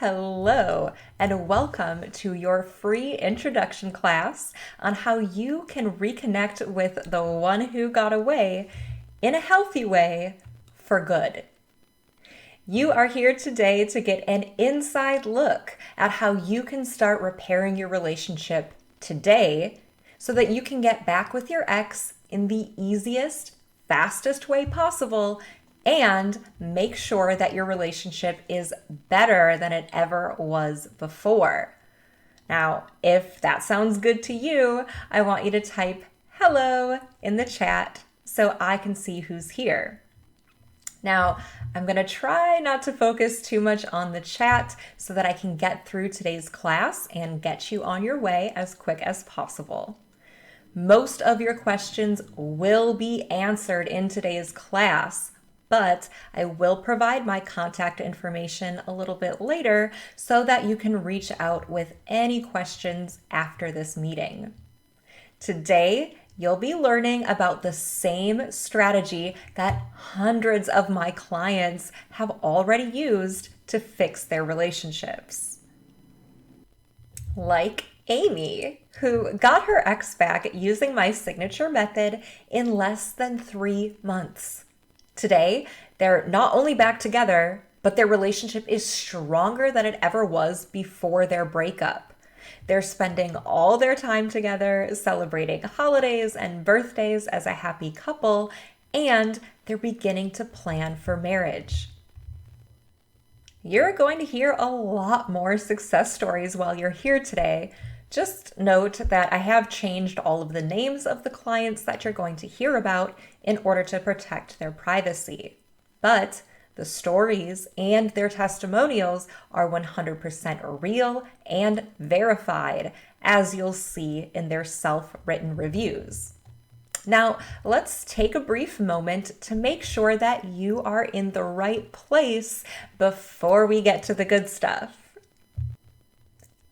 Hello, and welcome to your free introduction class on how you can reconnect with the one who got away in a healthy way for good. You are here today to get an inside look at how you can start repairing your relationship today so that you can get back with your ex in the easiest, fastest way possible and make sure that your relationship is better than it ever was before. Now, if that sounds good to you, I want you to type hello in the chat so I can see who's here. Now, I'm going to try not to focus too much on the chat so that I can get through today's class and get you on your way as quick as possible. Most of your questions will be answered in today's class, but I will provide my contact information a little bit later so that you can reach out with any questions after this meeting. Today, you'll be learning about the same strategy that hundreds of my clients have already used to fix their relationships. Like Amy, who got her ex back using my signature method in less than 3 months. Today, they're not only back together, but their relationship is stronger than it ever was before their breakup. They're spending all their time together, celebrating holidays and birthdays as a happy couple, and they're beginning to plan for marriage. You're going to hear a lot more success stories while you're here today. Just note that I have changed all of the names of the clients that you're going to hear about in order to protect their privacy. But the stories and their testimonials are 100% real and verified, as you'll see in their self-written reviews. Now, let's take a brief moment to make sure that you are in the right place before we get to the good stuff.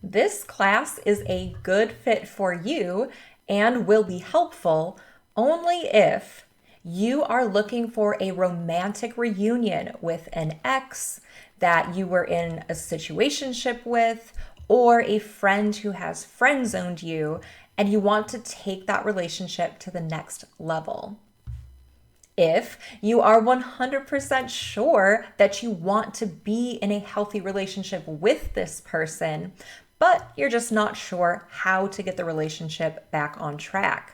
This class is a good fit for you and will be helpful only if you are looking for a romantic reunion with an ex that you were in a situationship with, or a friend who has friend zoned you and you want to take that relationship to the next level. If you are 100% sure that you want to be in a healthy relationship with this person, but you're just not sure how to get the relationship back on track.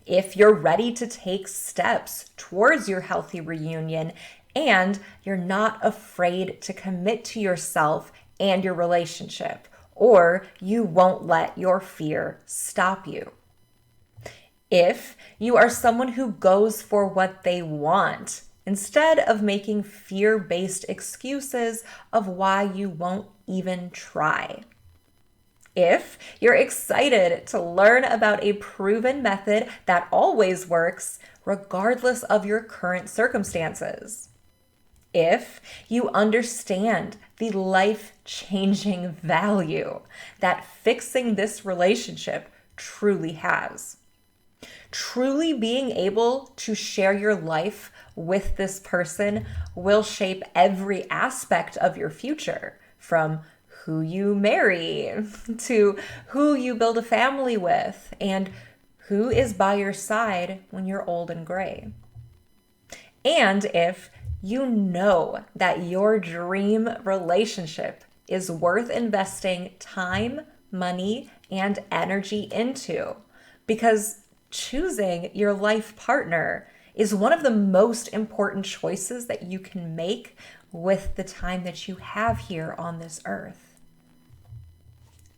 If you're ready to take steps towards your healthy reunion and you're not afraid to commit to yourself and your relationship, or you won't let your fear stop you. If you are someone who goes for what they want, instead of making fear-based excuses of why you won't even try. If you're excited to learn about a proven method that always works, regardless of your current circumstances. If you understand the life-changing value that fixing this relationship truly has. Truly being able to share your life with this person will shape every aspect of your future, from who you marry to who you build a family with and who is by your side when you're old and gray. And if you know that your dream relationship is worth investing time, money, and energy into, because choosing your life partner is one of the most important choices that you can make with the time that you have here on this earth.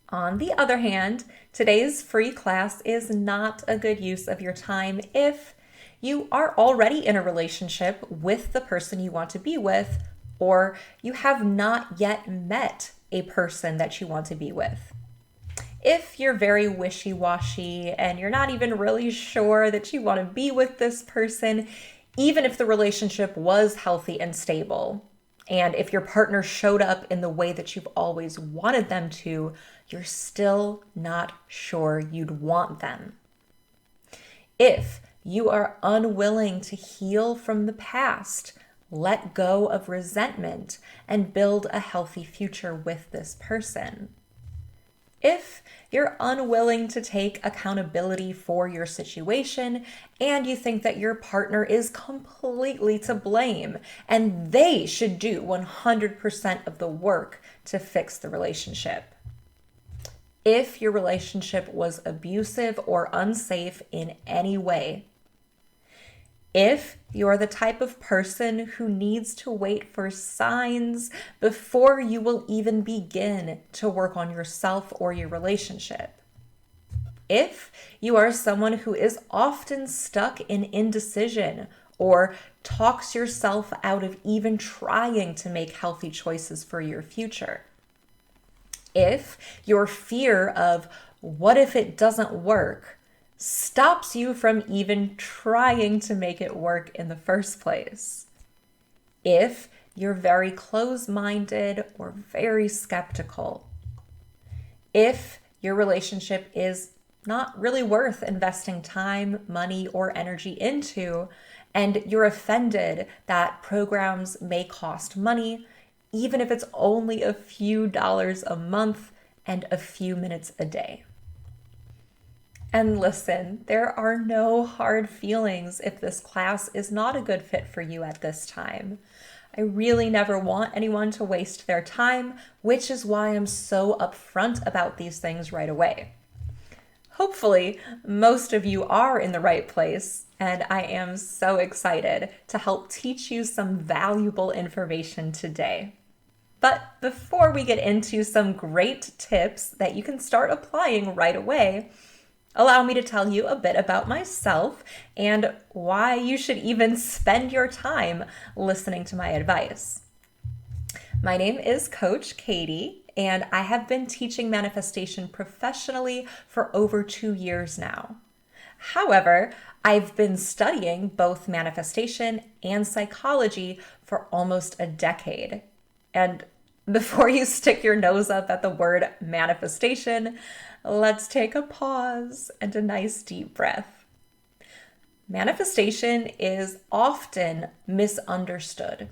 On the other hand, today's free class is not a good use of your time if you are already in a relationship with the person you want to be with, or you have not yet met a person that you want to be with. If you're very wishy-washy and you're not even really sure that you want to be with this person, even if the relationship was healthy and stable, and if your partner showed up in the way that you've always wanted them to, you're still not sure you'd want them. If you are unwilling to heal from the past, let go of resentment, and build a healthy future with this person. If you're unwilling to take accountability for your situation and you think that your partner is completely to blame and they should do 100% of the work to fix the relationship. If your relationship was abusive or unsafe in any way. If you're the type of person who needs to wait for signs before you will even begin to work on yourself or your relationship. If you are someone who is often stuck in indecision or talks yourself out of even trying to make healthy choices for your future. If your fear of what if it doesn't work stops you from even trying to make it work in the first place. If you're very close-minded or very skeptical. If your relationship is not really worth investing time, money, or energy into, and you're offended that programs may cost money, even if it's only a few dollars a month and a few minutes a day. And listen, there are no hard feelings if this class is not a good fit for you at this time. I really never want anyone to waste their time, which is why I'm so upfront about these things right away. Hopefully, most of you are in the right place, and I am so excited to help teach you some valuable information today. But before we get into some great tips that you can start applying right away, allow me to tell you a bit about myself and why you should even spend your time listening to my advice. My name is Coach Katie, and I have been teaching manifestation professionally for over 2 years now. However, I've been studying both manifestation and psychology for almost a decade. And before you stick your nose up at the word manifestation, let's take a pause and a nice deep breath. Manifestation is often misunderstood.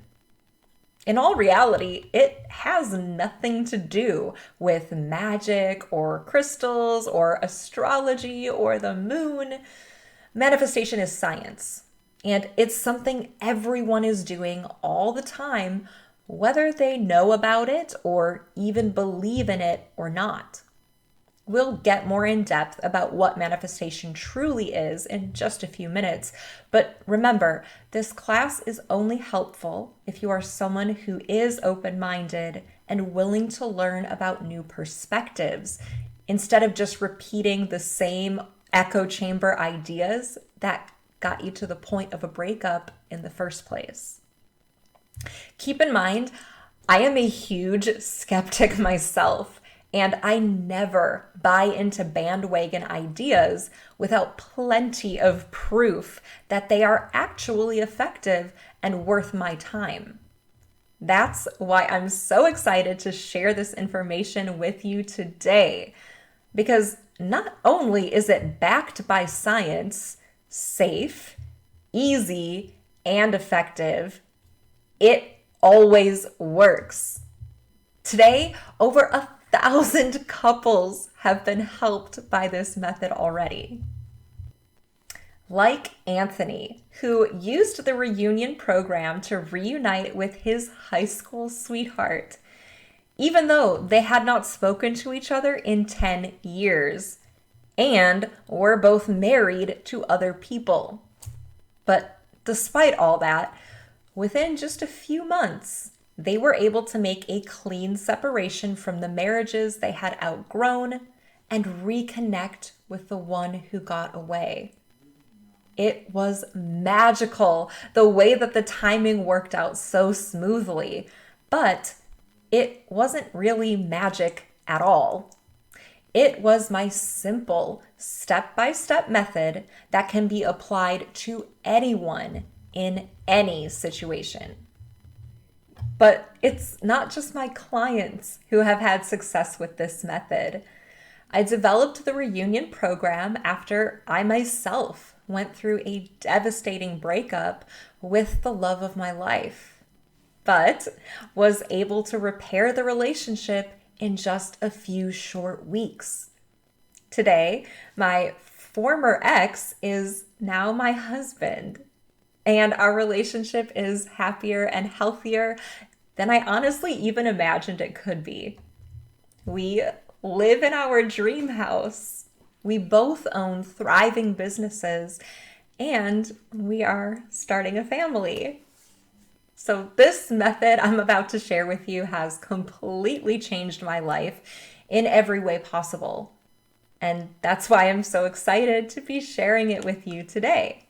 In all reality, it has nothing to do with magic or crystals or astrology or the moon. Manifestation is science, and it's something everyone is doing all the time, whether they know about it or even believe in it or not. We'll get more in depth about what manifestation truly is in just a few minutes, but remember, this class is only helpful if you are someone who is open-minded and willing to learn about new perspectives, instead of just repeating the same echo chamber ideas that got you to the point of a breakup in the first place. Keep in mind, I am a huge skeptic myself, and I never buy into bandwagon ideas without plenty of proof that they are actually effective and worth my time. That's why I'm so excited to share this information with you today, because not only is it backed by science, safe, easy, and effective, it always works. Today, over 1,000 couples have been helped by this method already. Like Anthony, who used the reunion program to reunite with his high school sweetheart, even though they had not spoken to each other in 10 years and were both married to other people. But despite all that, within just a few months, they were able to make a clean separation from the marriages they had outgrown and reconnect with the one who got away. It was magical the way that the timing worked out so smoothly, but it wasn't really magic at all. It was my simple step-by-step method that can be applied to anyone in any situation. But it's not just my clients who have had success with this method. I developed the reunion program after I myself went through a devastating breakup with the love of my life, but was able to repair the relationship in just a few short weeks. Today, my former ex is now my husband, and our relationship is happier and healthier than I honestly even imagined it could be. We live in our dream house. We both own thriving businesses, and we are starting a family. So this method I'm about to share with you has completely changed my life in every way possible. And that's why I'm so excited to be sharing it with you today.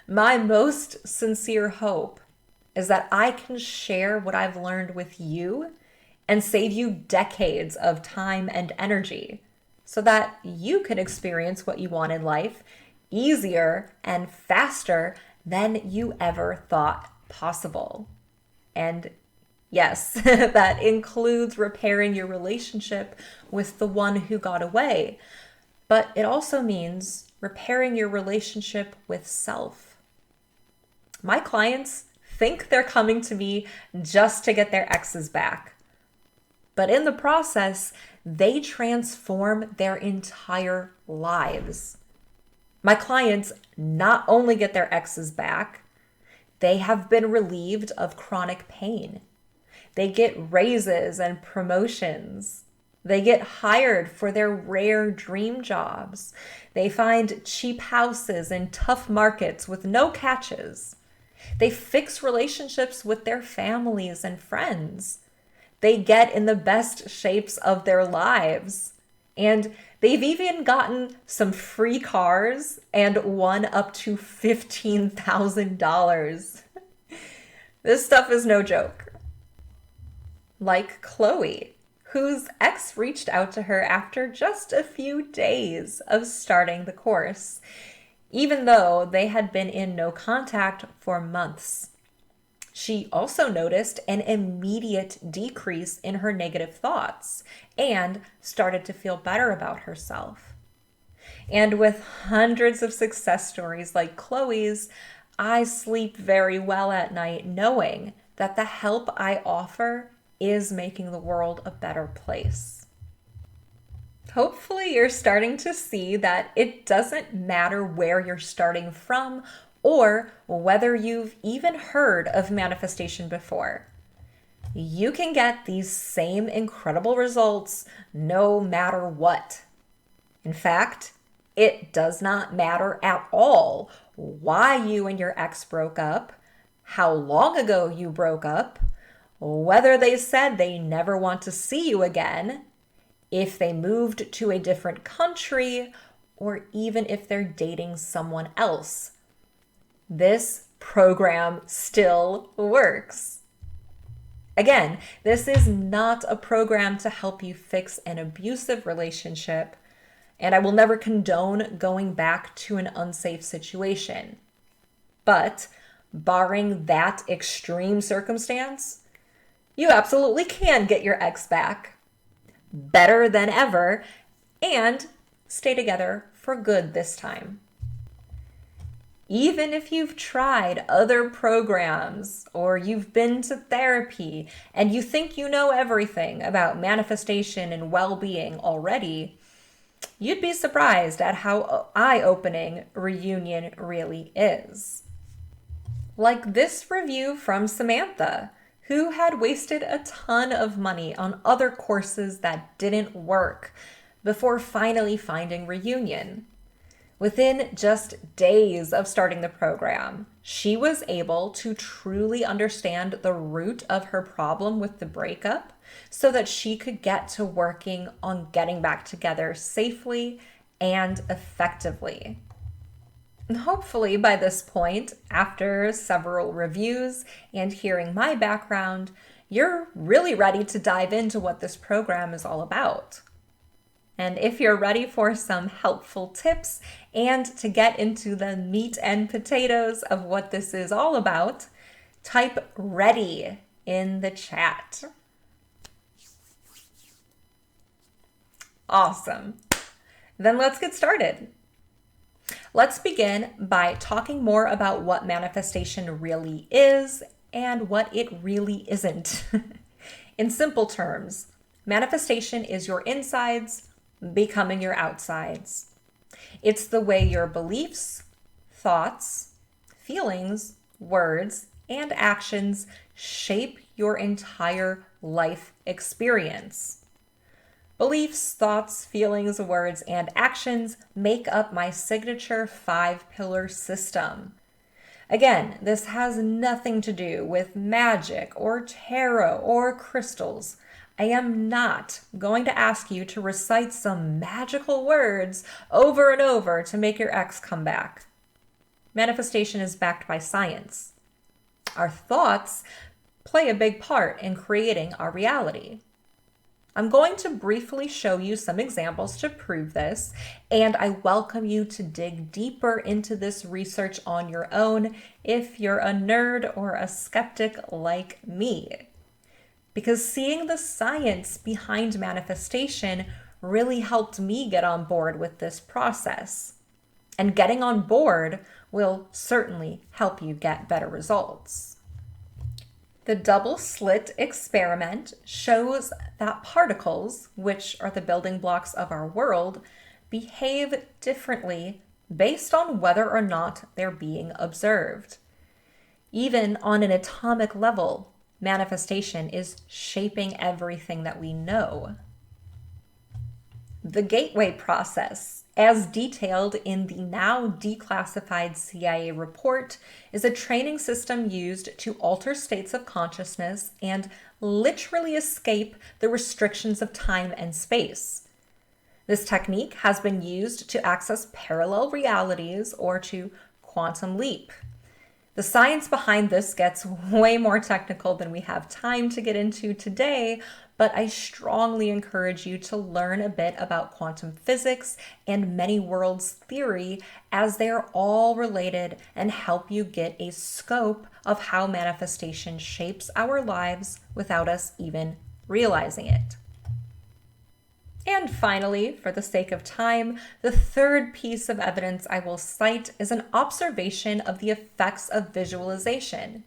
My most sincere hope is that I can share what I've learned with you and save you decades of time and energy so that you can experience what you want in life easier and faster than you ever thought possible. And yes, that includes repairing your relationship with the one who got away, but it also means repairing your relationship with self. My clients think they're coming to me just to get their exes back, but in the process, they transform their entire lives. My clients not only get their exes back, they have been relieved of chronic pain. They get raises and promotions. They get hired for their rare dream jobs. They find cheap houses in tough markets with no catches. They fix relationships with their families and friends. They get in the best shapes of their lives. And they've even gotten some free cars and won up to $15,000. This stuff is no joke. Like Chloe, whose ex reached out to her after just a few days of starting the course, even though they had been in no contact for months. She also noticed an immediate decrease in her negative thoughts and started to feel better about herself. And with hundreds of success stories like Chloe's, I sleep very well at night knowing that the help I offer is making the world a better place. Hopefully, you're starting to see that it doesn't matter where you're starting from or whether you've even heard of manifestation before. You can get these same incredible results no matter what. In fact, it does not matter at all why you and your ex broke up, how long ago you broke up, whether they said they never want to see you again, if they moved to a different country, or even if they're dating someone else. This program still works. Again, this is not a program to help you fix an abusive relationship, and I will never condone going back to an unsafe situation. But barring that extreme circumstance, you absolutely can get your ex back, better than ever, and stay together for good this time. Even if you've tried other programs or you've been to therapy and you think you know everything about manifestation and well-being already, you'd be surprised at how eye-opening reunion really is. Like this review from Samantha, who had wasted a ton of money on other courses that didn't work before finally finding Reunion. Within just days of starting the program, she was able to truly understand the root of her problem with the breakup so that she could get to working on getting back together safely and effectively. And hopefully by this point, after several reviews and hearing my background, you're really ready to dive into what this program is all about. And if you're ready for some helpful tips and to get into the meat and potatoes of what this is all about, type "ready" in the chat. Awesome. Then let's get started. Let's begin by talking more about what manifestation really is and what it really isn't. In simple terms, manifestation is your insides becoming your outsides. It's the way your beliefs, thoughts, feelings, words, and actions shape your entire life experience. Beliefs, thoughts, feelings, words, and actions make up my signature 5-pillar system. Again, this has nothing to do with magic or tarot or crystals. I am not going to ask you to recite some magical words over and over to make your ex come back. Manifestation is backed by science. Our thoughts play a big part in creating our reality. I'm going to briefly show you some examples to prove this, and I welcome you to dig deeper into this research on your own if you're a nerd or a skeptic like me. Because seeing the science behind manifestation really helped me get on board with this process. And getting on board will certainly help you get better results. The double slit experiment shows that particles, which are the building blocks of our world, behave differently based on whether or not they're being observed. Even on an atomic level, manifestation is shaping everything that we know. The gateway process, as detailed in the now declassified CIA report, is a training system used to alter states of consciousness and literally escape the restrictions of time and space. This technique has been used to access parallel realities or to quantum leap. The science behind this gets way more technical than we have time to get into today, but I strongly encourage you to learn a bit about quantum physics and many worlds theory, as they are all related and help you get a scope of how manifestation shapes our lives without us even realizing it. And finally, for the sake of time, the third piece of evidence I will cite is an observation of the effects of visualization.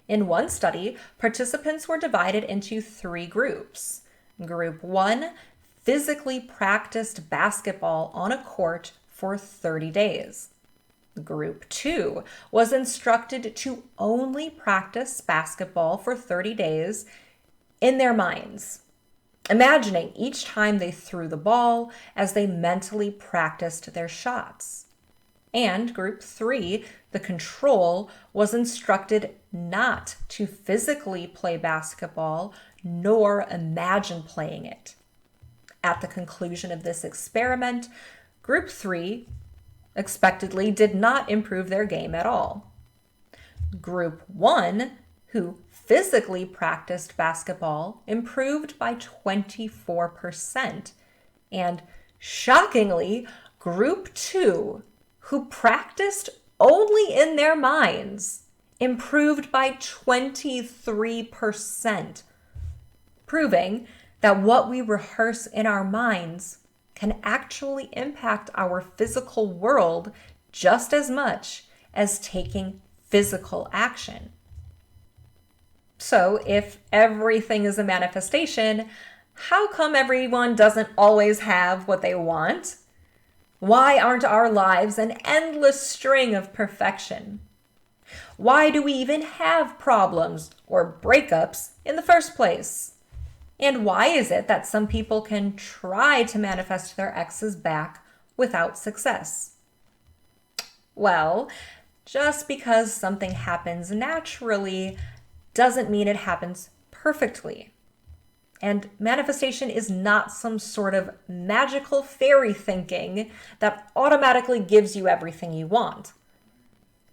In one study, participants were divided into 3 groups. Group 1 physically practiced basketball on a court for 30 days. Group 2 was instructed to only practice basketball for 30 days in their minds, imagining each time they threw the ball as they mentally practiced their shots. And Group 3, the control, was instructed not to physically play basketball nor imagine playing it. At the conclusion of this experiment, Group 3 expectedly did not improve their game at all. Group 1, who physically practiced basketball, improved by 24%. And shockingly, Group 2, who practiced only in their minds, improved by 23%, proving that what we rehearse in our minds can actually impact our physical world just as much as taking physical action. So if everything is a manifestation, how come everyone doesn't always have what they want? Why aren't our lives an endless string of perfection? Why do we even have problems or breakups in the first place? And why is it that some people can try to manifest their exes back without success? Well, just because something happens naturally doesn't mean it happens perfectly. And manifestation is not some sort of magical fairy thinking that automatically gives you everything you want.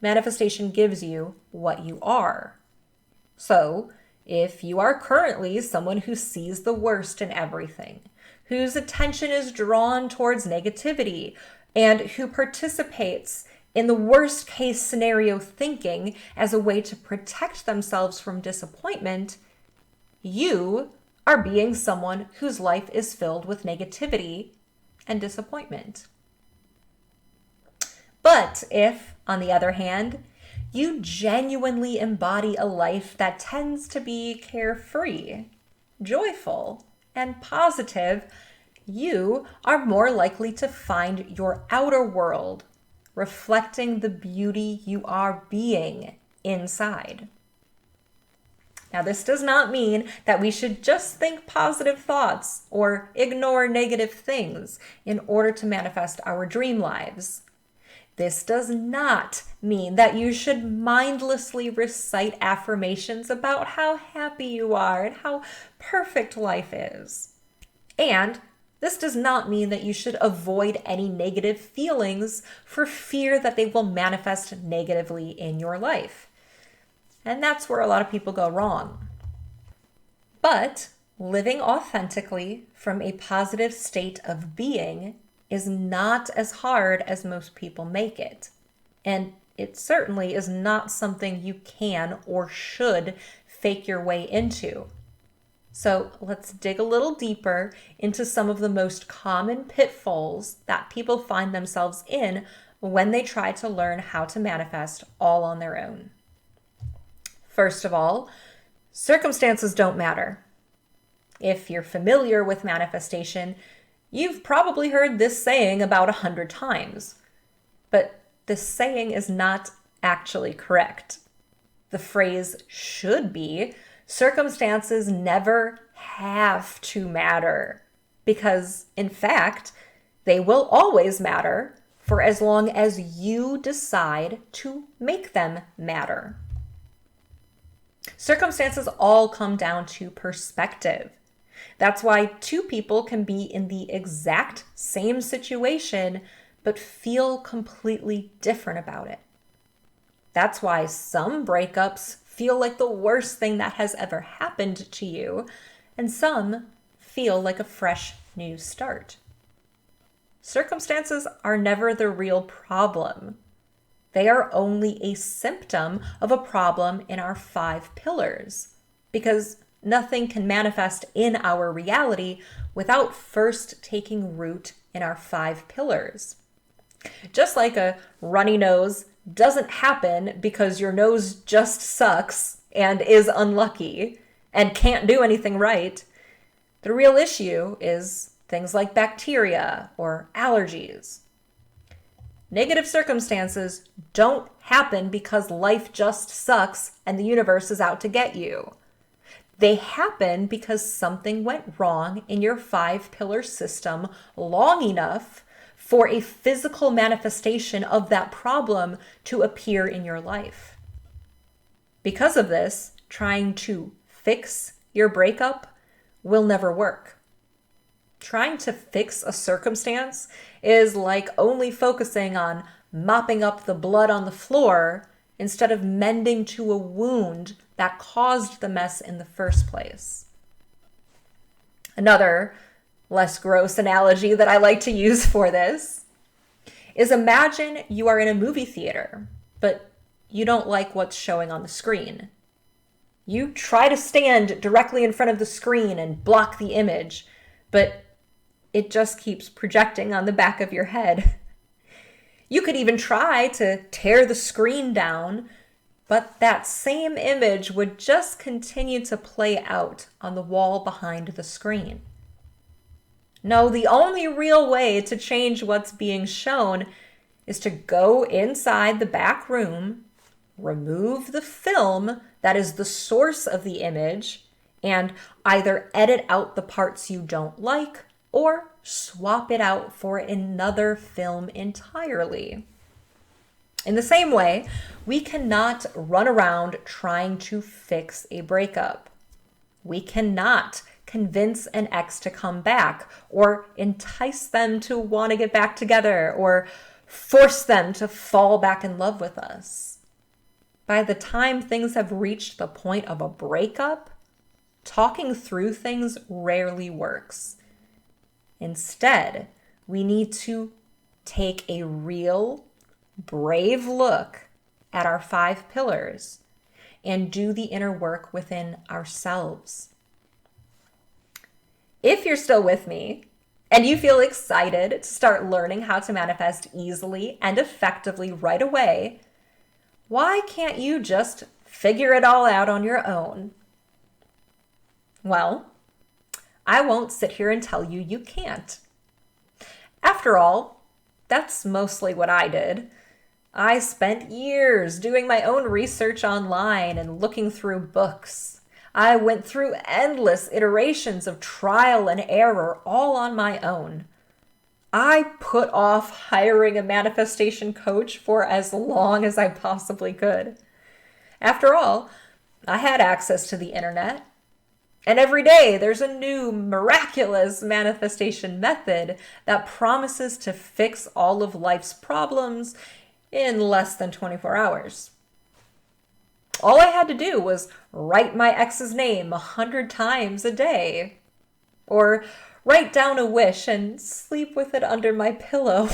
Manifestation gives you what you are. So, if you are currently someone who sees the worst in everything, whose attention is drawn towards negativity, and who participates in the worst case scenario thinking as a way to protect themselves from disappointment, you are being someone whose life is filled with negativity and disappointment. But if, on the other hand, you genuinely embody a life that tends to be carefree, joyful, and positive, you are more likely to find your outer world reflecting the beauty you are being inside. Now, this does not mean that we should just think positive thoughts or ignore negative things in order to manifest our dream lives. This does not mean that you should mindlessly recite affirmations about how happy you are and how perfect life is. And this does not mean that you should avoid any negative feelings for fear that they will manifest negatively in your life. And that's where a lot of people go wrong. But living authentically from a positive state of being is not as hard as most people make it. And it certainly is not something you can or should fake your way into. So let's dig a little deeper into some of the most common pitfalls that people find themselves in when they try to learn how to manifest all on their own. First of all, circumstances don't matter. If you're familiar with manifestation, you've probably heard this saying about 100 times. But this saying is not actually correct. The phrase should be, circumstances never have to matter, because in fact, they will always matter for as long as you decide to make them matter. Circumstances all come down to perspective. That's why two people can be in the exact same situation, but feel completely different about it. That's why some breakups feel like the worst thing that has ever happened to you, and some feel like a fresh new start. Circumstances are never the real problem. They are only a symptom of a problem in our 5 pillars, because nothing can manifest in our reality without first taking root in our 5 pillars. Just like a runny nose doesn't happen because your nose just sucks and is unlucky and can't do anything right, the real issue is things like bacteria or allergies. Negative circumstances don't happen because life just sucks and the universe is out to get you. They happen because something went wrong in your 5-pillar system long enough for a physical manifestation of that problem to appear in your life. Because of this, trying to fix your breakup will never work. Trying to fix a circumstance is like only focusing on mopping up the blood on the floor instead of mending to a wound that caused the mess in the first place. Another less gross analogy that I like to use for this is, imagine you are in a movie theater, but you don't like what's showing on the screen. You try to stand directly in front of the screen and block the image, but it just keeps projecting on the back of your head. You could even try to tear the screen down, but that same image would just continue to play out on the wall behind the screen. No, the only real way to change what's being shown is to go inside the back room, remove the film that is the source of the image, and either edit out the parts you don't like or swap it out for another film entirely. In the same way, we cannot run around trying to fix a breakup. We cannot convince an ex to come back or entice them to want to get back together or force them to fall back in love with us. By the time things have reached the point of a breakup, talking through things rarely works. Instead, we need to take a real, brave look at our 5 pillars and do the inner work within ourselves. If you're still with me and you feel excited to start learning how to manifest easily and effectively right away, why can't you just figure it all out on your own? Well, I won't sit here and tell you you can't. After all, that's mostly what I did. I spent years doing my own research online and looking through books. I went through endless iterations of trial and error all on my own. I put off hiring a manifestation coach for as long as I possibly could. After all, I had access to the internet, and every day there's a new miraculous manifestation method that promises to fix all of life's problems in less than 24 hours. All I had to do was write my ex's name 100 times a day, or write down a wish and sleep with it under my pillow,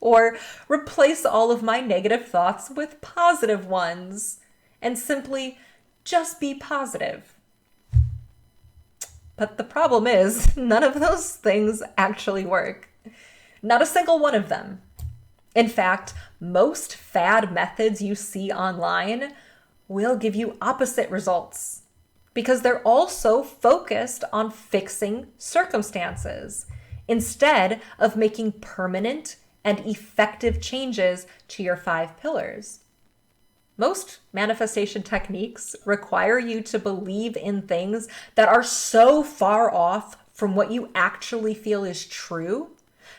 or replace all of my negative thoughts with positive ones, and simply just be positive. But the problem is, none of those things actually work. Not a single one of them. In fact, most fad methods you see online will give you opposite results because they're all so focused on fixing circumstances instead of making permanent and effective changes to your 5 pillars. Most manifestation techniques require you to believe in things that are so far off from what you actually feel is true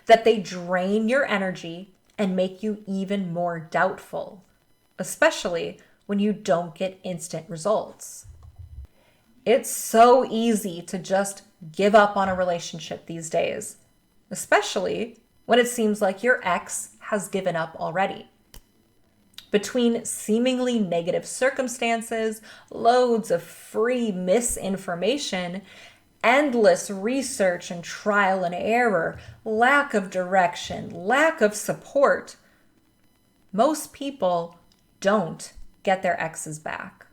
that they drain your energy and make you even more doubtful, especially when you don't get instant results. It's so easy to just give up on a relationship these days, especially when it seems like your ex has given up already. Between seemingly negative circumstances, loads of free misinformation, endless research and trial and error, lack of direction, lack of support, most people don't get their exes back.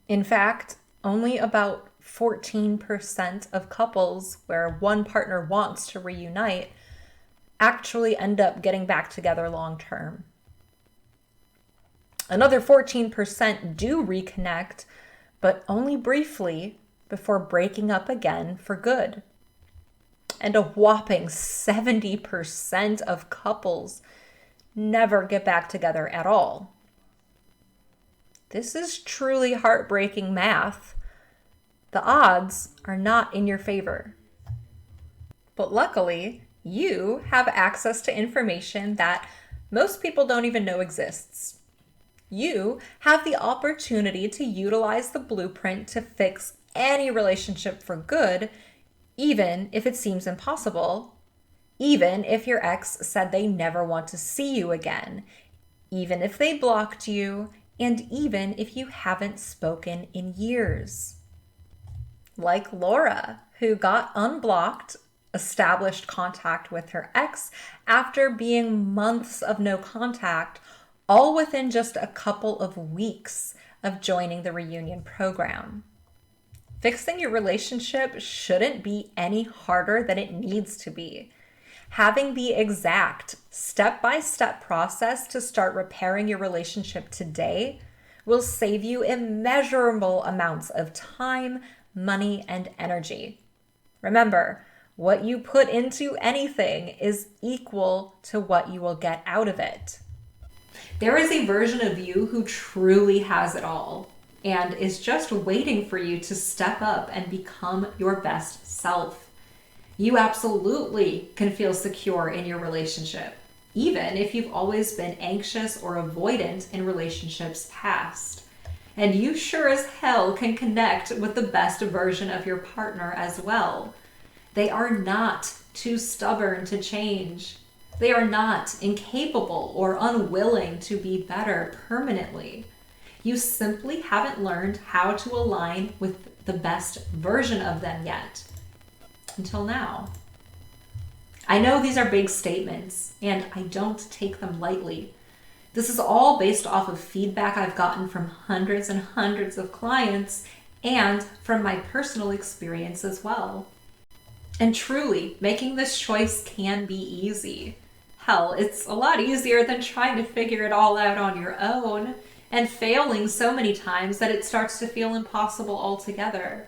In fact, only about 14% of couples where one partner wants to reunite actually end up getting back together long term. Another 14% do reconnect, but only briefly before breaking up again for good. And a whopping 70% of couples never get back together at all. This is truly heartbreaking math. The odds are not in your favor. But luckily, you have access to information that most people don't even know exists. You have the opportunity to utilize the blueprint to fix any relationship for good, even if it seems impossible, even if your ex said they never want to see you again, even if they blocked you, and even if you haven't spoken in years. Like Laura, who got unblocked, established contact with her ex after being months of no contact, all within just a couple of weeks of joining the reunion program. Fixing your relationship shouldn't be any harder than it needs to be. Having the exact step-by-step process to start repairing your relationship today will save you immeasurable amounts of time, money, and energy. Remember, what you put into anything is equal to what you will get out of it. There is a version of you who truly has it all and is just waiting for you to step up and become your best self. You absolutely can feel secure in your relationship, even if you've always been anxious or avoidant in relationships past. And you sure as hell can connect with the best version of your partner as well. They are not too stubborn to change. They are not incapable or unwilling to be better permanently. You simply haven't learned how to align with the best version of them yet. Until now. I know these are big statements, and I don't take them lightly. This is all based off of feedback I've gotten from hundreds and hundreds of clients and from my personal experience as well. And truly, making this choice can be easy. Hell, it's a lot easier than trying to figure it all out on your own and failing so many times that it starts to feel impossible altogether.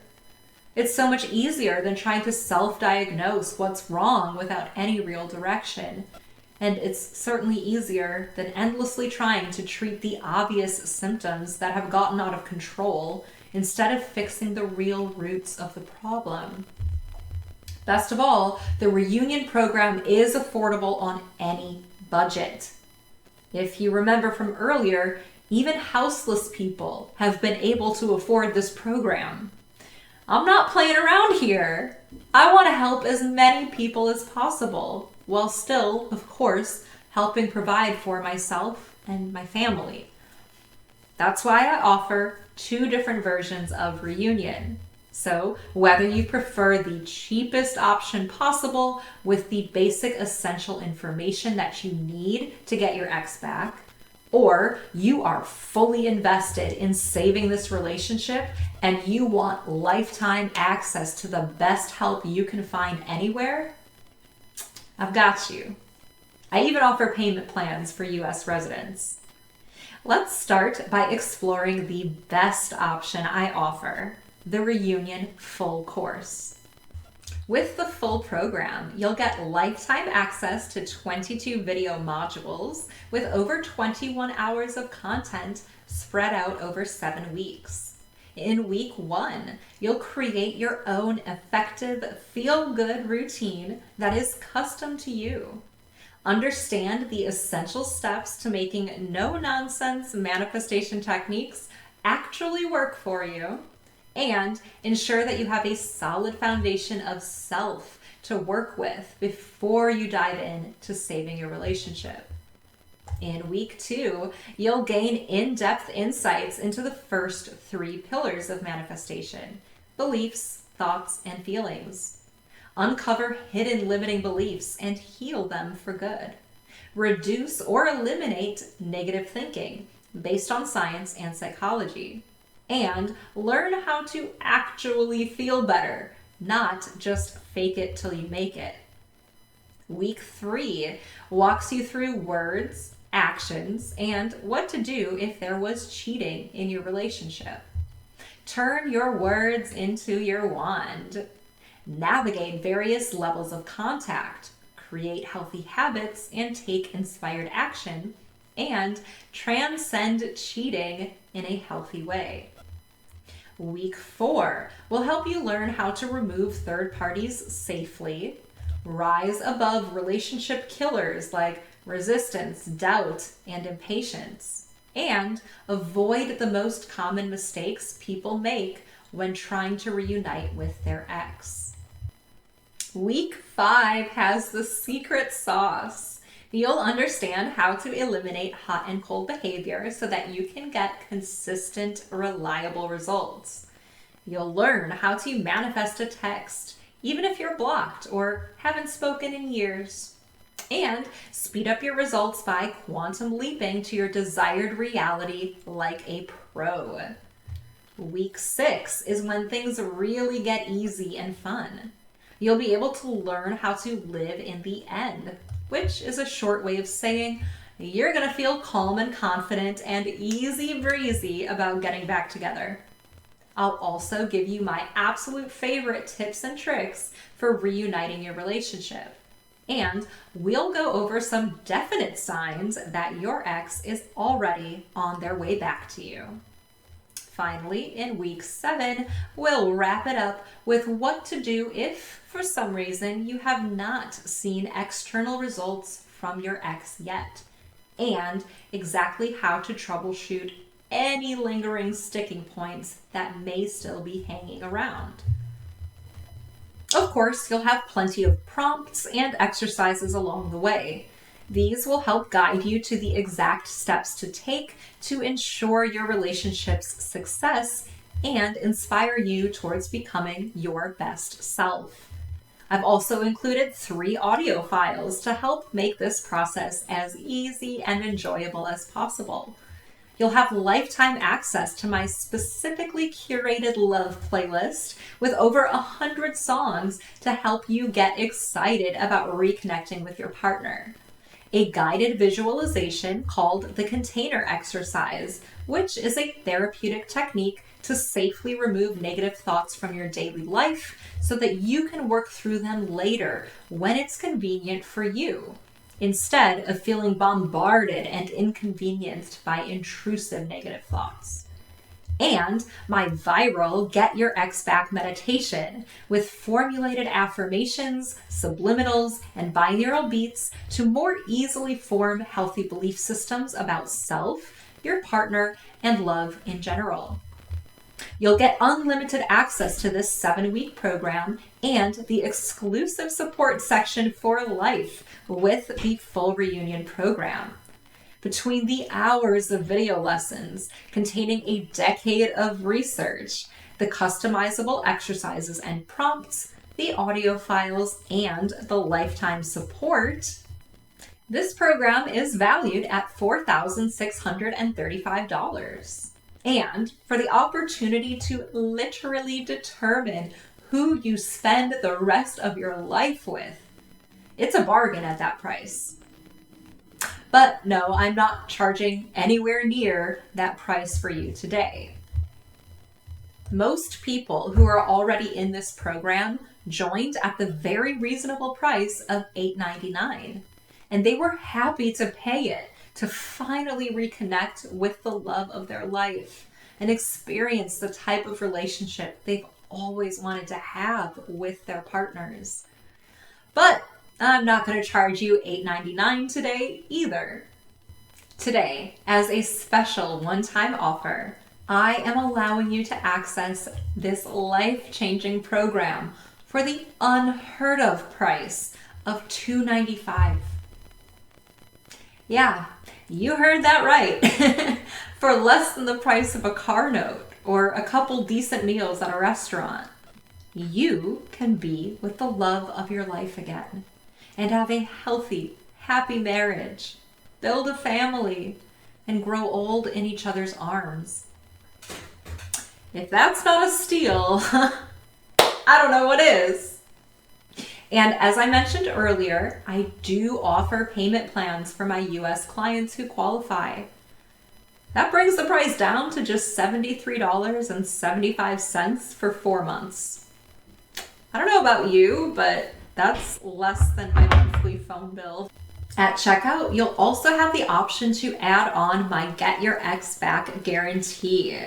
It's so much easier than trying to self diagnose what's wrong without any real direction. And it's certainly easier than endlessly trying to treat the obvious symptoms that have gotten out of control instead of fixing the real roots of the problem. Best of all, the reunion program is affordable on any budget. If you remember from earlier, even houseless people have been able to afford this program. I'm not playing around here. I want to help as many people as possible, while still, of course, helping provide for myself and my family. That's why I offer 2 different versions of Reunion. So, whether you prefer the cheapest option possible with the basic essential information that you need to get your ex back, or you are fully invested in saving this relationship and you want lifetime access to the best help you can find anywhere, I've got you. I even offer payment plans for US residents. Let's start by exploring the best option I offer, the Reunion Full Course. With the full program, you'll get lifetime access to 22 video modules with over 21 hours of content spread out over 7 weeks. In week 1, you'll create your own effective, feel-good routine that is custom to you. Understand the essential steps to making no-nonsense manifestation techniques actually work for you, and ensure that you have a solid foundation of self to work with before you dive in to saving your relationship. In week 2, you'll gain in-depth insights into the first 3 pillars of manifestation: beliefs, thoughts, and feelings. Uncover hidden limiting beliefs and heal them for good. Reduce or eliminate negative thinking based on science and psychology. And learn how to actually feel better, not just fake it till you make it. Week 3 walks you through words, actions, and what to do if there was cheating in your relationship. Turn your words into your wand. Navigate various levels of contact, create healthy habits, and take inspired action, and transcend cheating in a healthy way. Week 4 will help you learn how to remove third parties safely, rise above relationship killers like resistance, doubt, and impatience, and avoid the most common mistakes people make when trying to reunite with their ex. Week 5 has the secret sauce. You'll understand how to eliminate hot and cold behavior so that you can get consistent, reliable results. You'll learn how to manifest a text, even if you're blocked or haven't spoken in years. And speed up your results by quantum leaping to your desired reality like a pro. Week 6 is when things really get easy and fun. You'll be able to learn how to live in the end, which is a short way of saying you're going to feel calm and confident and easy breezy about getting back together. I'll also give you my absolute favorite tips and tricks for reuniting your relationship. And we'll go over some definite signs that your ex is already on their way back to you. Finally, in week 7, we'll wrap it up with what to do if, for some reason, you have not seen external results from your ex yet, and exactly how to troubleshoot any lingering sticking points that may still be hanging around. Of course, you'll have plenty of prompts and exercises along the way. These will help guide you to the exact steps to take to ensure your relationship's success and inspire you towards becoming your best self. I've also included 3 audio files to help make this process as easy and enjoyable as possible. You'll have lifetime access to my specifically curated love playlist with over 100 songs to help you get excited about reconnecting with your partner. A guided visualization called the container exercise, which is a therapeutic technique to safely remove negative thoughts from your daily life so that you can work through them later when it's convenient for you, instead of feeling bombarded and inconvenienced by intrusive negative thoughts. And my viral Get Your Ex Back meditation with formulated affirmations, subliminals, and binaural beats to more easily form healthy belief systems about self, your partner, and love in general. You'll get unlimited access to this 7-week program and the exclusive support section for life with the full reunion program. Between the hours of video lessons containing a decade of research, the customizable exercises and prompts, the audio files, and the lifetime support, this program is valued at $4,635. And for the opportunity to literally determine who you spend the rest of your life with, it's a bargain at that price. But no, I'm not charging anywhere near that price for you today. Most people who are already in this program joined at the very reasonable price of $8.99, and they were happy to pay it to finally reconnect with the love of their life and experience the type of relationship they've always wanted to have with their partners. But I'm not going to charge you $8.99 today either. Today, as a special one-time offer, I am allowing you to access this life-changing program for the unheard of price of $295. Yeah, you heard that right. For less than the price of a car note or a couple decent meals at a restaurant, you can be with the love of your life again and have a healthy, happy marriage, build a family, and grow old in each other's arms. If that's not a steal, I don't know what is. And as I mentioned earlier, I do offer payment plans for my US clients who qualify. That brings the price down to just $73.75 for 4 months. I don't know about you, but that's less than my monthly phone bill. At checkout, you'll also have the option to add on my Get Your Ex Back guarantee.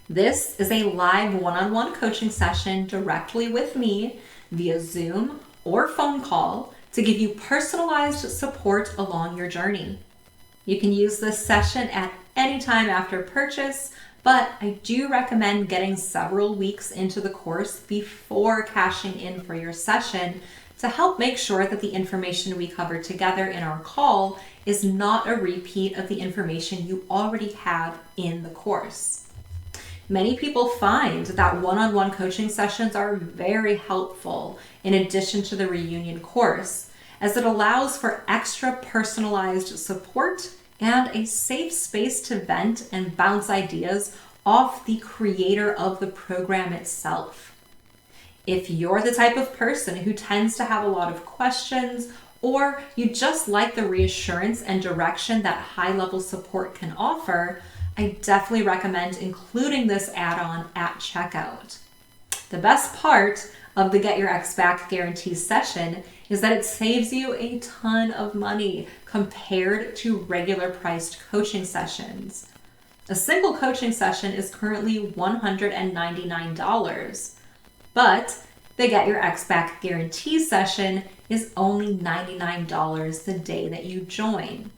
This is a live one-on-one coaching session directly with me via Zoom or phone call to give you personalized support along your journey. You can use this session at any time after purchase, but I do recommend getting several weeks into the course before cashing in for your session to help make sure that the information we cover together in our call is not a repeat of the information you already have in the course. Many people find that one-on-one coaching sessions are very helpful in addition to the reunion course, as it allows for extra personalized support and a safe space to vent and bounce ideas off the creator of the program itself. If you're the type of person who tends to have a lot of questions, or you just like the reassurance and direction that high-level support can offer, I definitely recommend including this add-on at checkout. The best part of the Get Your Ex Back guarantee session is that it saves you a ton of money compared to regular priced coaching sessions. A single coaching session is currently $199, but the Get Your Ex Back guarantee session is only $99 the day that you join.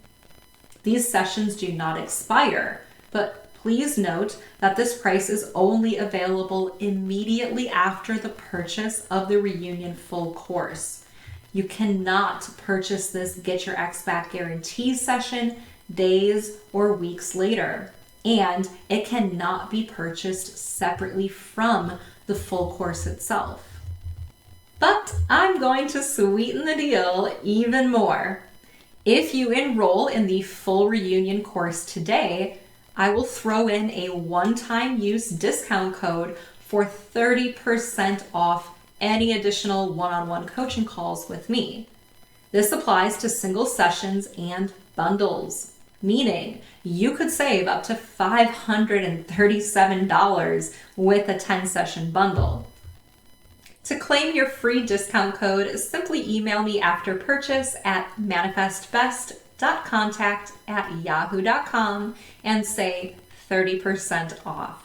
These sessions do not expire, but please note that this price is only available immediately after the purchase of the Reunion full course. You cannot purchase this Get Your Ex Back guarantee session days or weeks later, and it cannot be purchased separately from the full course itself. But I'm going to sweeten the deal even more. If you enroll in the full Reunion course today, I will throw in a one-time use discount code for 30% off any additional one-on-one coaching calls with me. This applies to single sessions and bundles, meaning you could save up to $537 with a 10-session bundle. To claim your free discount code, simply email me after purchase at manifestbest.contact@yahoo.com and say 30% off.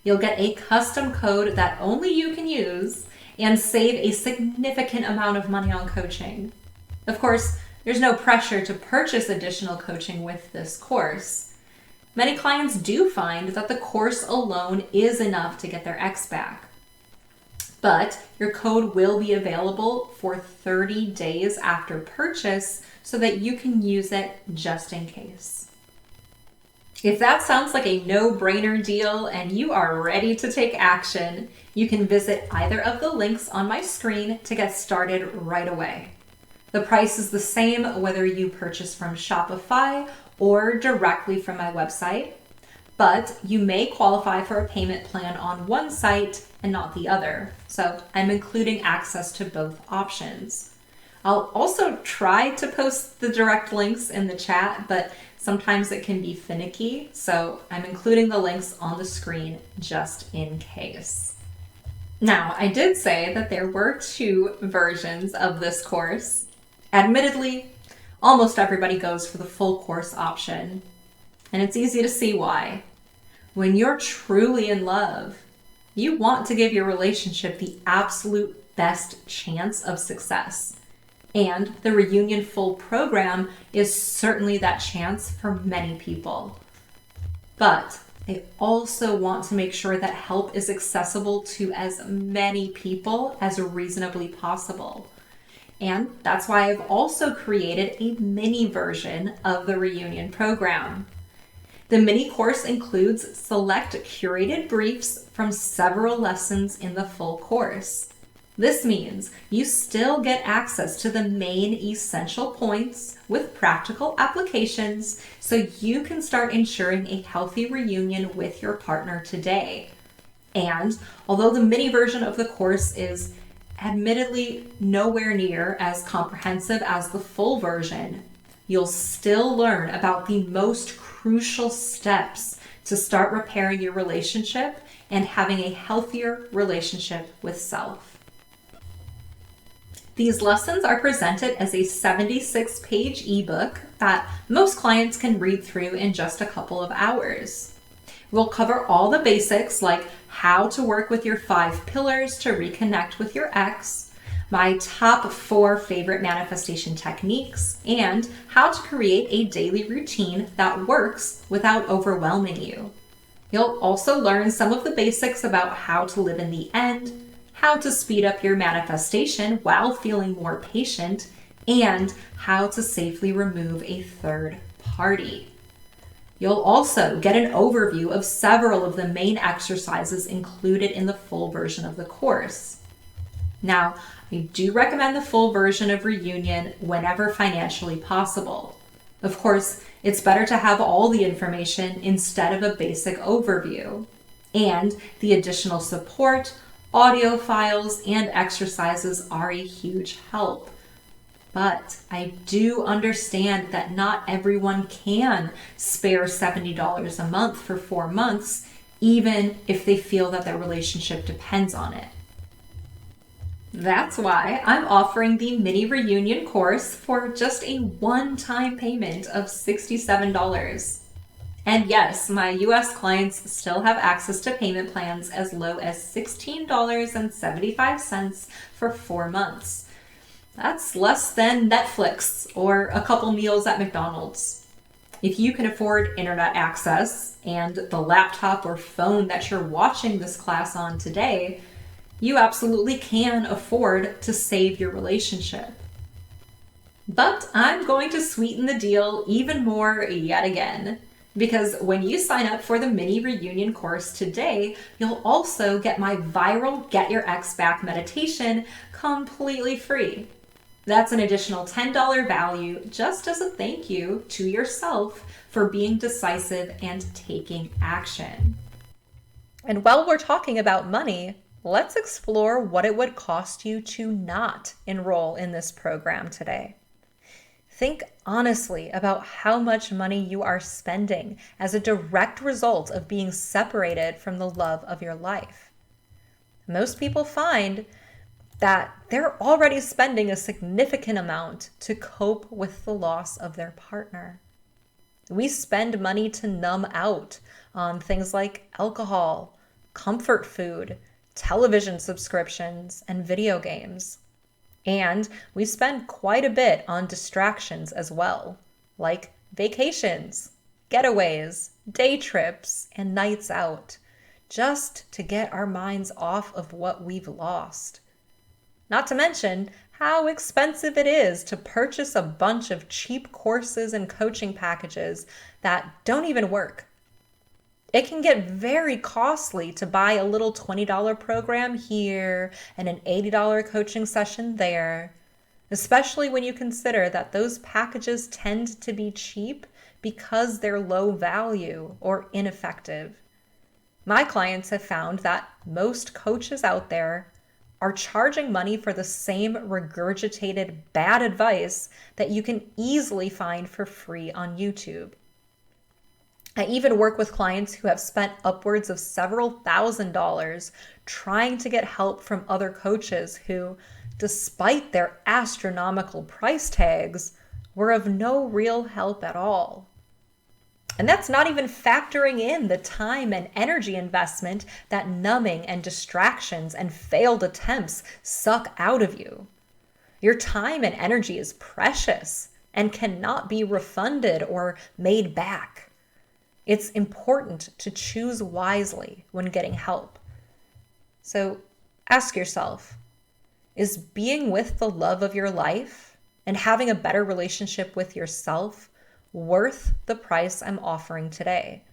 You'll get a custom code that only you can use and save a significant amount of money on coaching. Of course, there's no pressure to purchase additional coaching with this course. Many clients do find that the course alone is enough to get their ex back. But your code will be available for 30 days after purchase so that you can use it just in case. If that sounds like a no-brainer deal and you are ready to take action, you can visit either of the links on my screen to get started right away. The price is the same whether you purchase from Shopify or directly from my website, but you may qualify for a payment plan on one site and not the other. So I'm including access to both options. I'll also try to post the direct links in the chat, but sometimes it can be finicky, so I'm including the links on the screen just in case. Now, I did say that there were 2 versions of this course. Admittedly, almost everybody goes for the full course option, and it's easy to see why. When you're truly in love, you want to give your relationship the absolute best chance of success. And the Reunion Full program is certainly that chance for many people. But they also want to make sure that help is accessible to as many people as reasonably possible. And that's why I've also created a mini version of the Reunion program. The mini course includes select curated briefs from several lessons in the full course. This means you still get access to the main essential points with practical applications so you can start ensuring a healthy reunion with your partner today. And although the mini version of the course is admittedly nowhere near as comprehensive as the full version, you'll still learn about the most crucial steps to start repairing your relationship and having a healthier relationship with self. These lessons are presented as a 76-page ebook that most clients can read through in just a couple of hours. We'll cover all the basics like how to work with your 5 pillars to reconnect with your ex, my top 4 favorite manifestation techniques, and how to create a daily routine that works without overwhelming you. You'll also learn some of the basics about how to live in the end, how to speed up your manifestation while feeling more patient, and how to safely remove a third party. You'll also get an overview of several of the main exercises included in the full version of the course. Now, I do recommend the full version of Reunion whenever financially possible. Of course, it's better to have all the information instead of a basic overview. And the additional support, audio files, and exercises are a huge help. But I do understand that not everyone can spare $70 a month for 4 months, even if they feel that their relationship depends on it. That's why I'm offering the mini reunion course for just a one-time payment of $67. And yes, my US clients still have access to payment plans as low as $16.75 for 4 months. That's less than Netflix or a couple meals at McDonald's. If you can afford internet access and the laptop or phone that you're watching this class on today, you absolutely can afford to save your relationship. But I'm going to sweeten the deal even more yet again, because when you sign up for the mini reunion course today, you'll also get my viral Get Your Ex Back meditation completely free. That's an additional $10 value just as a thank you to yourself for being decisive and taking action. And while we're talking about money, let's explore what it would cost you to not enroll in this program today. Think honestly about how much money you are spending as a direct result of being separated from the love of your life. Most people find that they're already spending a significant amount to cope with the loss of their partner. We spend money to numb out on things like alcohol, comfort food, television subscriptions, and video games. And we spend quite a bit on distractions as well, like vacations, getaways, day trips, and nights out, just to get our minds off of what we've lost. Not to mention how expensive it is to purchase a bunch of cheap courses and coaching packages that don't even work. It can get very costly to buy a little $20 program here and an $80 coaching session there, especially when you consider that those packages tend to be cheap because they're low value or ineffective. My clients have found that most coaches out there are charging money for the same regurgitated bad advice that you can easily find for free on YouTube. I even work with clients who have spent upwards of several $1,000s trying to get help from other coaches who, despite their astronomical price tags, were of no real help at all. And that's not even factoring in the time and energy investment that numbing and distractions and failed attempts suck out of you. Your time and energy is precious and cannot be refunded or made back. It's important to choose wisely when getting help. So ask yourself, is being with the love of your life and having a better relationship with yourself worth the price I'm offering today?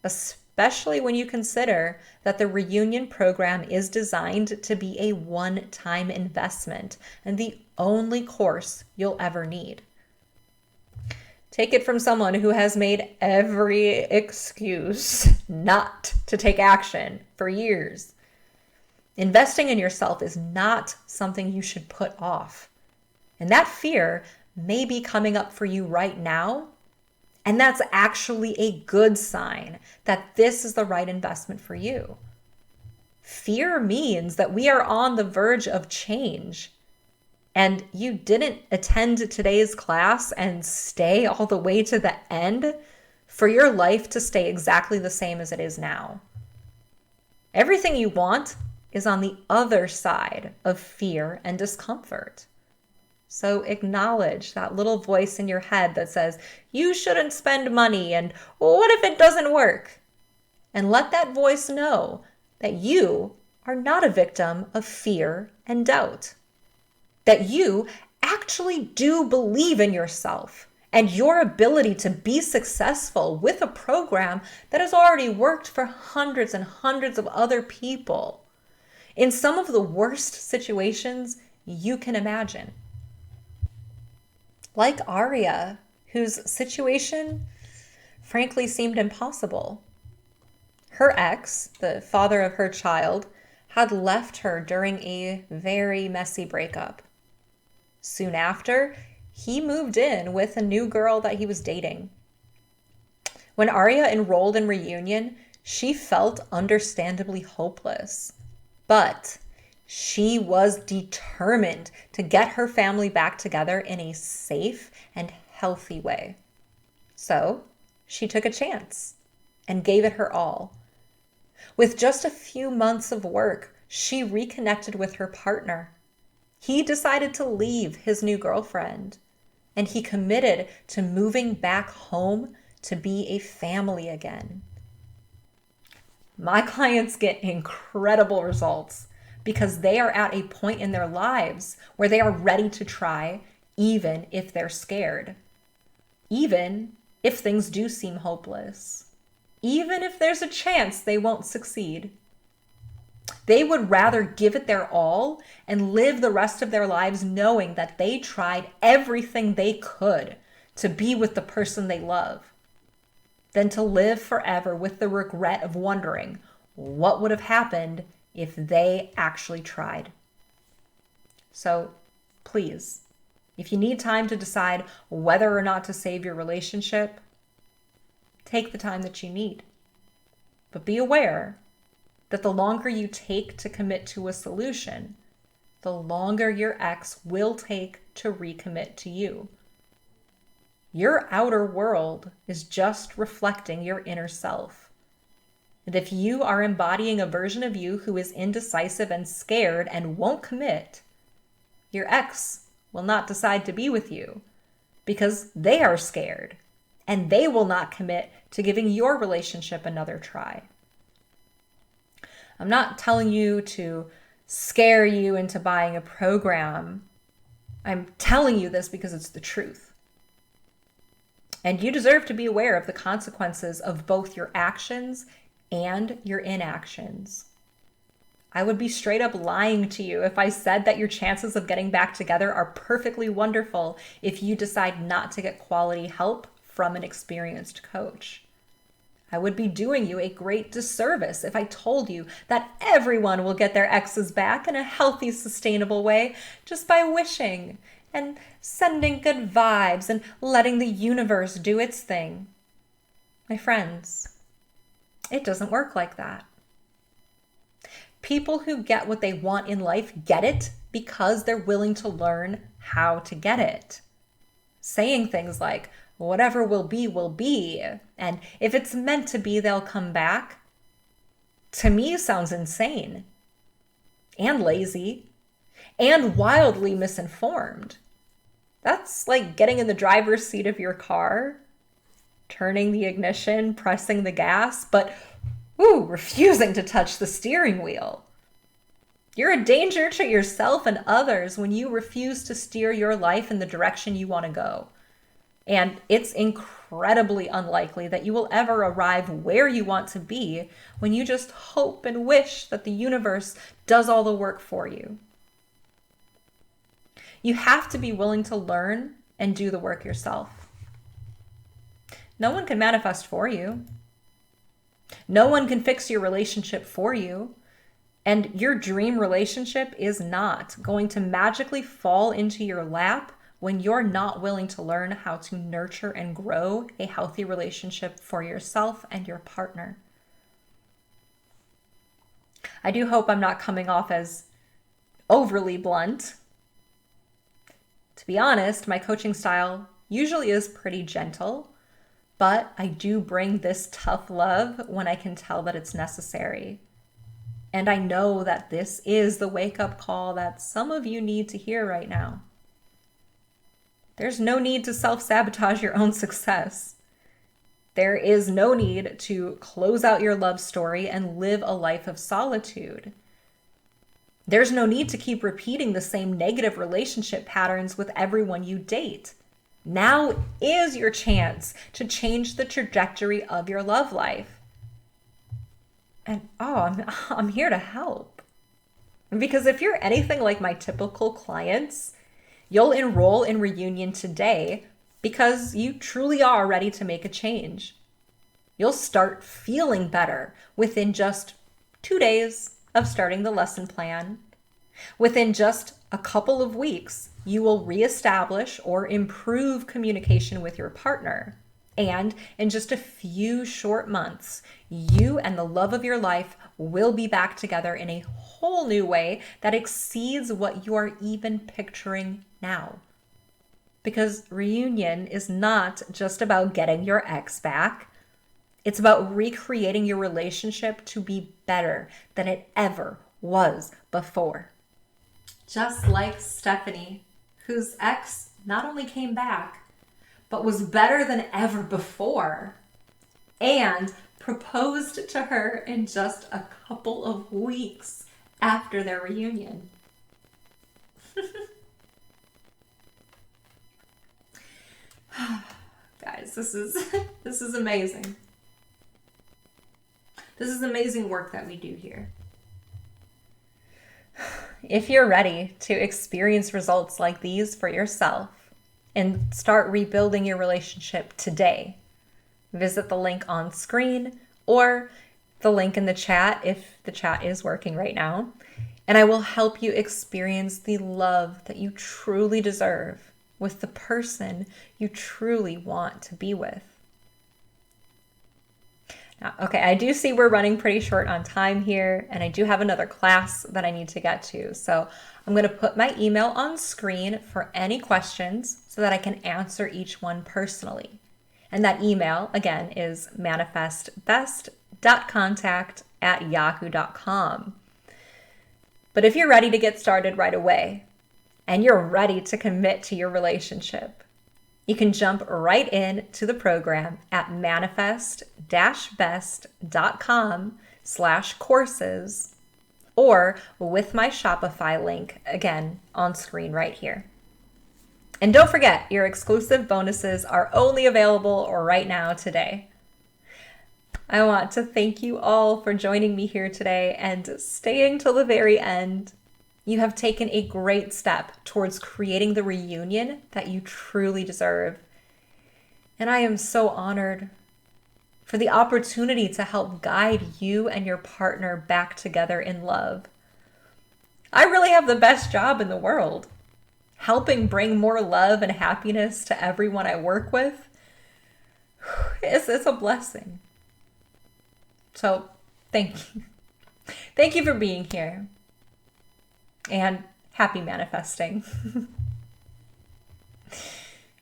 Especially when you consider that the reunion program is designed to be a one-time investment and the only course you'll ever need. Take it from someone who has made every excuse not to take action for years. Investing in yourself is not something you should put off. And that fear may be coming up for you right now. And that's actually a good sign that this is the right investment for you. Fear means that we are on the verge of change. And you didn't attend today's class and stay all the way to the end for your life to stay exactly the same as it is now. Everything you want is on the other side of fear and discomfort. So acknowledge that little voice in your head that says, you shouldn't spend money, and what if it doesn't work? And let that voice know that you are not a victim of fear and doubt. That you actually do believe in yourself and your ability to be successful with a program that has already worked for hundreds and hundreds of other people in some of the worst situations you can imagine. Like Aria, whose situation frankly seemed impossible. Her ex, the father of her child, had left her during a very messy breakup. Soon after, he moved in with a new girl that he was dating. When Aria enrolled in Reunion, she felt understandably hopeless, but she was determined to get her family back together in a safe and healthy way. So she took a chance and gave it her all. With just a few months of work, she reconnected with her partner. He decided to leave his new girlfriend, and he committed to moving back home to be a family again. My clients get incredible results because they are at a point in their lives where they are ready to try, even if they're scared, even if things do seem hopeless, even if there's a chance they won't succeed. They would rather give it their all and live the rest of their lives knowing that they tried everything they could to be with the person they love than to live forever with the regret of wondering what would have happened if they actually tried. So please, if you need time to decide whether or not to save your relationship, take the time that you need. But be aware that the longer you take to commit to a solution, the longer your ex will take to recommit to you. Your outer world is just reflecting your inner self. And if you are embodying a version of you who is indecisive and scared and won't commit, your ex will not decide to be with you because they are scared and they will not commit to giving your relationship another try. I'm not telling you to scare you into buying a program. I'm telling you this because it's the truth. And you deserve to be aware of the consequences of both your actions and your inactions. I would be straight up lying to you if I said that your chances of getting back together are perfectly wonderful if you decide not to get quality help from an experienced coach. I would be doing you a great disservice if I told you that everyone will get their exes back in a healthy, sustainable way just by wishing and sending good vibes and letting the universe do its thing. My friends, it doesn't work like that. People who get what they want in life get it because they're willing to learn how to get it. Saying things like, whatever will be, and if it's meant to be, they'll come back, to me sounds insane and lazy and wildly misinformed. That's like getting in the driver's seat of your car, turning the ignition, pressing the gas, but refusing to touch the steering wheel. You're a danger to yourself and others when you refuse to steer your life in the direction you want to go. And it's incredibly unlikely that you will ever arrive where you want to be when you just hope and wish that the universe does all the work for you. You have to be willing to learn and do the work yourself. No one can manifest for you. No one can fix your relationship for you. And your dream relationship is not going to magically fall into your lap when you're not willing to learn how to nurture and grow a healthy relationship for yourself and your partner. I do hope I'm not coming off as overly blunt. To be honest, my coaching style usually is pretty gentle, but I do bring this tough love when I can tell that it's necessary. And I know that this is the wake-up call that some of you need to hear right now. There's no need to self-sabotage your own success. There is no need to close out your love story and live a life of solitude. There's no need to keep repeating the same negative relationship patterns with everyone you date. Now is your chance to change the trajectory of your love life. And I'm here to help. Because if you're anything like my typical clients, you'll enroll in Reunion today because you truly are ready to make a change. You'll start feeling better within just 2 days of starting the lesson plan. Within just a couple of weeks, you will reestablish or improve communication with your partner. And in just a few short months, you and the love of your life will be back together in a whole new way that exceeds what you are even picturing now. Because Reunion is not just about getting your ex back. It's about recreating your relationship to be better than it ever was before. Just like Stephanie, whose ex not only came back, but was better than ever before, and proposed to her in just a couple of weeks after their reunion. Guys, this is amazing. This is amazing work that we do here. If you're ready to experience results like these for yourself and start rebuilding your relationship today, visit the link on screen or the link in the chat if the chat is working right now, and I will help you experience the love that you truly deserve with the person you truly want to be with. Now, okay, I do see we're running pretty short on time here, and I do have another class that I need to get to. So I'm going to put my email on screen for any questions so that I can answer each one personally. And that email, again, is manifestbest.contact@yahoo.com. But if you're ready to get started right away and you're ready to commit to your relationship, you can jump right in to the program at manifest-best.com/courses or with my Shopify link, again, on screen right here. And don't forget, your exclusive bonuses are only available right now today. I want to thank you all for joining me here today and staying till the very end. You have taken a great step towards creating the reunion that you truly deserve. And I am so honored for the opportunity to help guide you and your partner back together in love. I really have the best job in the world, helping bring more love and happiness to everyone I work with. It's a blessing. So thank you. Thank you for being here. And happy manifesting.